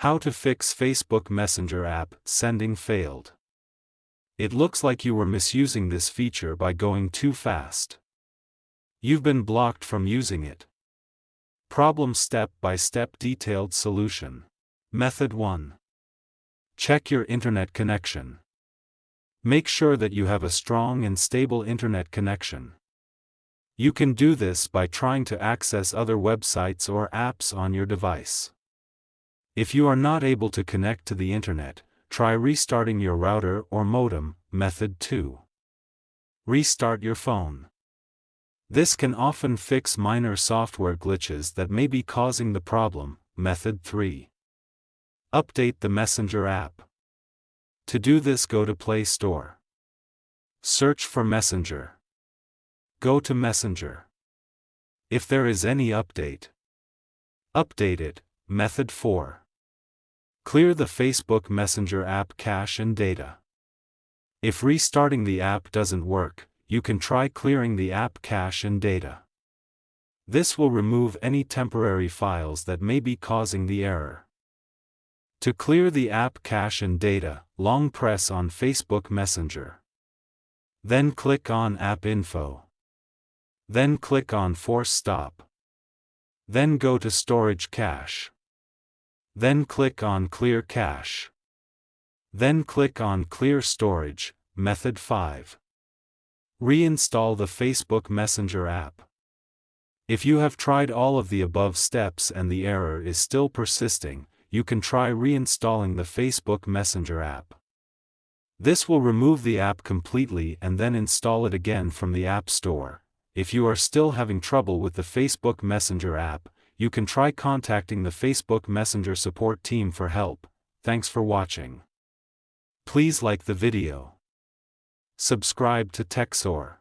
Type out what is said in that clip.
How to fix Facebook Messenger app sending failed. It looks like you were misusing this feature by going too fast. You've been blocked from using it. Problem step-by-step detailed solution. Method 1. Check your internet connection. Make sure that you have a strong and stable internet connection. You can do this by trying to access other websites or apps on your device. If you are not able to connect to the internet, try restarting your router or modem. Method 2. Restart your phone. This can often fix minor software glitches that may be causing the problem. Method 3. Update the Messenger app. To do this, go to Play Store. Search for Messenger. Go to Messenger. If there is any update, update it. Method 4. Clear the Facebook Messenger app cache and data. If restarting the app doesn't work, you can try clearing the app cache and data. This will remove any temporary files that may be causing the error. To clear the app cache and data, long press on Facebook Messenger. Then click on App Info. Then click on Force Stop. Then go to Storage Cache. Then click on Clear Cache. Then click on Clear Storage. Method 5. Reinstall the Facebook Messenger app. If you have tried all of the above steps and the error is still persisting, you can try reinstalling the Facebook Messenger app. This will remove the app completely and then install it again from the App Store. If you are still having trouble with the Facebook Messenger app, you can try contacting the Facebook Messenger support team for help. Thanks for watching. Please like the video. Subscribe to TechSoar.